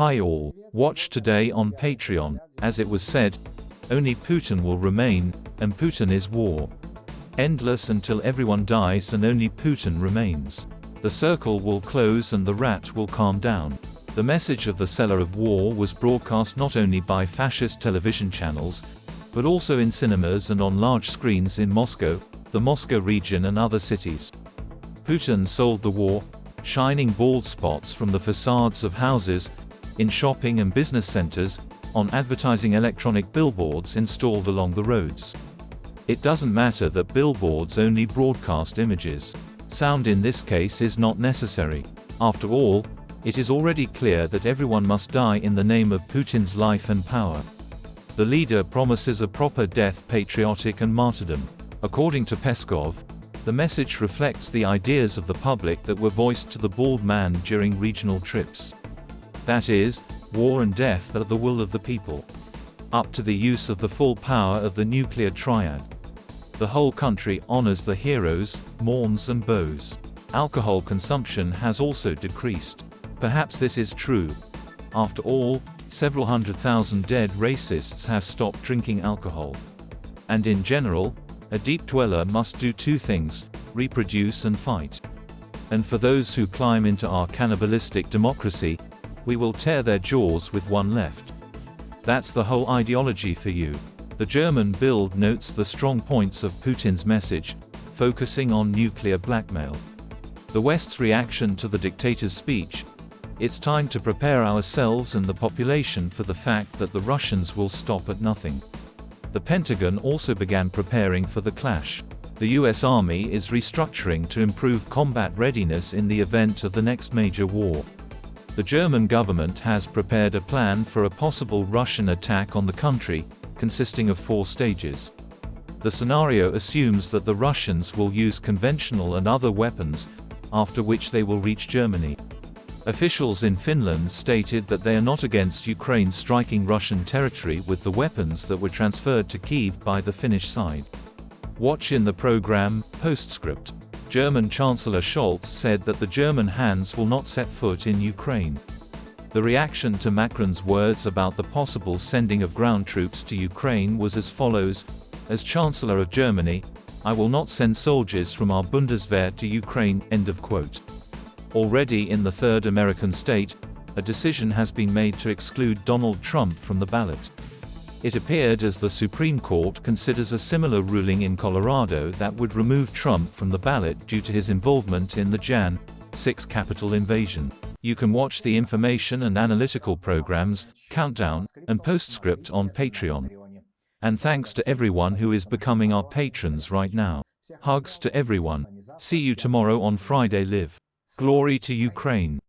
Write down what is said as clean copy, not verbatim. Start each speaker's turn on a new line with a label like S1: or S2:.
S1: Hi all, watch today on Patreon. As it was said, only Putin will remain, and Putin is war. Endless until everyone dies and only Putin remains. The circle will close and the rat will calm down. The message of the seller of war was broadcast not only by fascist television channels, but also in cinemas and on large screens in Moscow, the Moscow region and other cities. Putin sold the war, shining bald spots from the facades of houses, in shopping and business centers, on advertising electronic billboards installed along the roads. It doesn't matter that billboards only broadcast images. Sound in this case is not necessary. After all, it is already clear that everyone must die in the name of Putin's life and power. The leader promises a proper death, patriotic and martyrdom. According to Peskov, the message reflects the ideas of the public that were voiced to the bald man during regional trips. That is, war and death are the will of the people. Up to the use of the full power of the nuclear triad. The whole country honors the heroes, mourns and bows. Alcohol consumption has also decreased. Perhaps this is true. After all, several 100,000 dead racists have stopped drinking alcohol. And in general, a deep dweller must do two things: reproduce and fight. And for those who climb into our cannibalistic democracy, we will tear their jaws with one left. That's the whole ideology for you. The German Bild notes the strong points of Putin's message, focusing on nuclear blackmail. The West's reaction to the dictator's speech: it's time to prepare ourselves and the population for the fact that the Russians will stop at nothing. The Pentagon also began preparing for the clash. The US Army is restructuring to improve combat readiness in the event of the next major war. The German government has prepared a plan for a possible Russian attack on the country, consisting of 4 stages. The scenario assumes that the Russians will use conventional and other weapons, after which they will reach Germany. Officials in Finland stated that they are not against Ukraine striking Russian territory with the weapons that were transferred to Kyiv by the Finnish side. Watch in the program, Postscript. German Chancellor Scholz said that the German hands will not set foot in Ukraine. The reaction to Macron's words about the possible sending of ground troops to Ukraine was as follows: as Chancellor of Germany, I will not send soldiers from our Bundeswehr to Ukraine, end of quote. Already in the third American state, a decision has been made to exclude Donald Trump from the ballot. It appeared as the Supreme Court considers a similar ruling in Colorado that would remove Trump from the ballot due to his involvement in the Jan. 6 Capitol invasion. You can watch the information and analytical programs, Countdown, and Postscript on Patreon. And thanks to everyone who is becoming our patrons right now. Hugs to everyone. See you tomorrow on Friday Live. Glory to Ukraine.